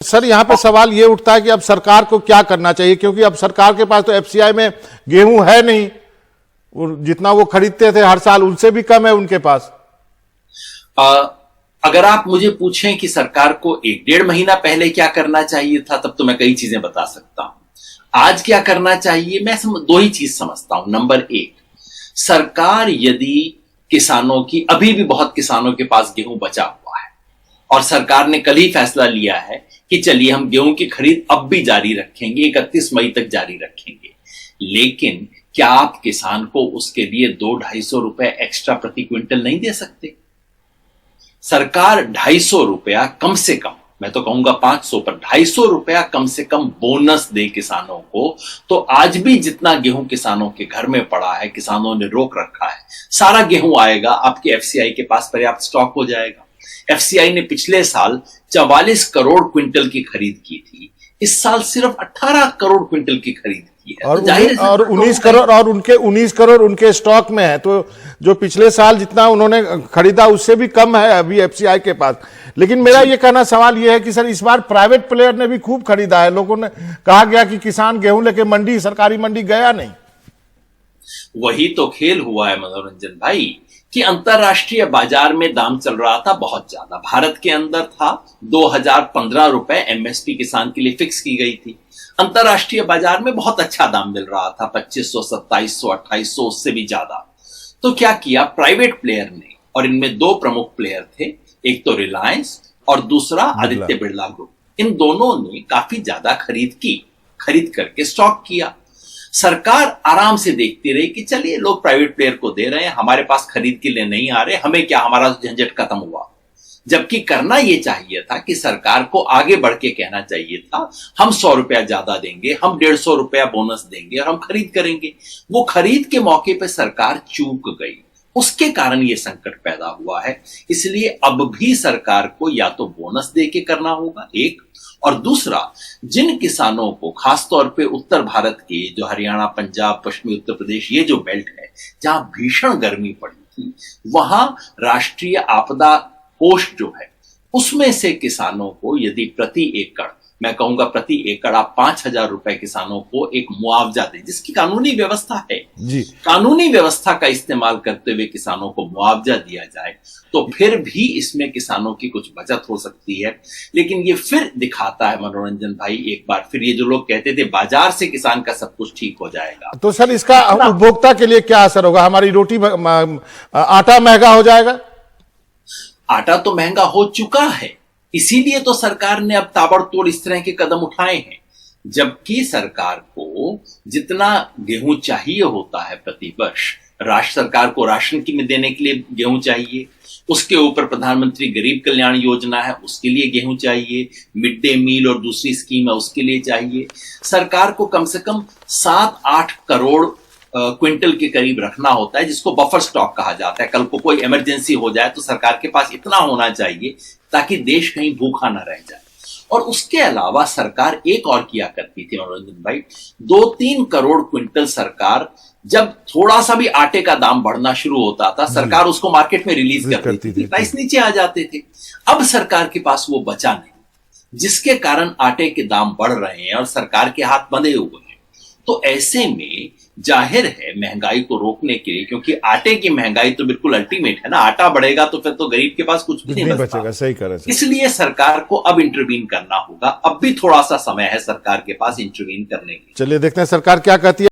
Sir यहाँ पे सवाल ये उठता है कि अब सरकार को क्या करना चाहिए, क्योंकि अब सरकार के पास तो एफसीआई में गेहूं है नहीं, जितना वो खरीदते थे हर साल उनसे भी कम है उनके पास। अगर आप मुझे पूछें कि सरकार को 1-1.5 महीना पहले क्या करना चाहिए था, तब तो मैं कई चीजें बता सकता हूं। आज क्या करना चाहिए, मैं दो ही चीज समझता हूं। नंबर 1, सरकार यदि किसानों की, अभी भी बहुत किसानों के पास गेहूं बचा हुआ है और सरकार ने कल ही फैसला लिया है कि चलिए हम गेहूं की खरीद अब भी जारी रखेंगे, 31 मई तक जारी रखेंगे, लेकिन क्या आप किसान को उसके लिए 200-250 रुपए एक्स्ट्रा प्रति क्विंटल नहीं दे सकते? सरकार 250 रुपया कम से कम, मैं तो कहूंगा 500, पर 250 रुपया कम से कम बोनस दे किसानों को, तो आज भी जितना गेहूं किसानों के घर में पड़ा है, किसानों ने रोक रखा है, सारा गेहूं आएगा, आपके एफसीआई के पास पर्याप्त स्टॉक हो जाएगा। एफसीआई ने पिछले साल 44 करोड़ क्विंटल की खरीद की थी, इस साल सिर्फ 18 करोड़ क्विंटल की खरीद की है। और, तो जाहिर है और 19 करोड़ और उनके 19 करोड़ उनके स्टॉक में है, तो जो पिछले साल जितना उन्होंने खरीदा उससे भी कम है अभी एफसीआई के पास। लेकिन मेरा ये कहना सवाल ये है कि सर इस बार प्राइवेट प्लेयर ने भी खूब खरीदा है। लोगों ने कहा गया कि किसान गेहूं लेके मंडी, सरकारी मंडी गया नहीं। वही तो खेल हुआ है मनोरंजन भाई, कि अंतरराष्ट्रीय बाजार में दाम चल रहा था बहुत ज्यादा। भारत के अंदर था 2015 रुपए एमएसपी किसान के लिए फिक्स की गई थी। अंतरराष्ट्रीय बाजार में बहुत अच्छा दाम मिल रहा था, 2500, 2700, 2800, उससे भी ज्यादा। तो क्या किया प्राइवेट प्लेयर ने, और इनमें दो प्रमुख प्लेयर थे, एक तो रिलायंस और दूसरा आदित्य बिरला ग्रुप। इन दोनों ने काफी ज्यादा खरीद करके स्टॉक किया। सरकार आराम से देखती रही कि चलिए लोग प्राइवेट प्लेयर को दे रहे हैं, हमारे पास खरीद के लिए नहीं आ रहे, हमें क्या, हमारा झंझट खत्म हुआ। जबकि करना यह चाहिए था कि सरकार को आगे बढ़ के कहना चाहिए था, हम 100 रुपया ज्यादा देंगे, हम 150 रुपया बोनस देंगे और हम खरीद करेंगे। वो खरीद के मौके पर सरकार चूक गई, उसके कारण यह संकट पैदा हुआ है। इसलिए अब भी सरकार को या तो बोनस दे के करना होगा, एक, और दूसरा, जिन किसानों को खासतौर पे उत्तर भारत के, जो हरियाणा, पंजाब, पश्चिमी उत्तर प्रदेश, ये जो बेल्ट है जहां भीषण गर्मी पड़ी थी, वहां राष्ट्रीय आपदा कोष जो है उसमें से किसानों को यदि प्रति एकड़, मैं कहूंगा प्रति एकड़ आप 5000 रुपए किसानों को एक मुआवजा दें, जिसकी कानूनी व्यवस्था है जी, कानूनी व्यवस्था का इस्तेमाल करते हुए किसानों को मुआवजा दिया जाए, तो फिर भी इसमें किसानों की कुछ बचत हो सकती है। लेकिन ये फिर दिखाता है मनोरंजन भाई, एक बार फिर ये जो लोग कहते थे बाजार से किसान का सब कुछ ठीक हो जाएगा, तो सर इसका उपभोक्ता के लिए क्या असर होगा? हमारी रोटी, आटा महंगा हो जाएगा? आटा तो महंगा हो चुका है, इसीलिए तो सरकार ने अब ताबड़तोड़ इस तरह के कदम उठाए हैं। जबकि सरकार को जितना गेहूं चाहिए होता है प्रति वर्ष, राष्ट्र सरकार को राशन की में देने के लिए गेहूं चाहिए, उसके ऊपर प्रधानमंत्री गरीब कल्याण योजना है, उसके लिए गेहूं चाहिए, मिड डे मील और दूसरी स्कीम है उसके लिए चाहिए। सरकार को कम से कम 7-8 करोड़ क्विंटल के करीब रखना होता है, जिसको बफर स्टॉक कहा जाता है। कल को कोई इमरजेंसी हो जाए तो सरकार के पास इतना होना चाहिए ताकि देश कहीं भूखा ना रह जाए। और उसके अलावा सरकार एक और किया करती थी मनोरंजन भाई, 2-3 करोड़ क्विंटल सरकार, जब थोड़ा सा भी आटे का दाम बढ़ना शुरू होता था, सरकार उसको मार्केट में रिलीज करती थी, प्राइस नीचे आ जाते थे। अब सरकार के पास वो बचा नहीं, जिसके कारण आटे के दाम बढ़ रहे हैं और सरकार के हाथ बंधे हुए हैं। तो ऐसे में जाहिर है महंगाई को रोकने के लिए, क्योंकि आटे की महंगाई तो बिल्कुल अल्टीमेट है ना, आटा बढ़ेगा तो फिर तो गरीब के पास कुछ भी नहीं बचेगा। सही कह रहे हैं। इसलिए सरकार को अब इंटरवीन करना होगा, अब भी थोड़ा सा समय है सरकार के पास इंटरवीन करने के लिए। चलिए देखते हैं सरकार क्या कहती है।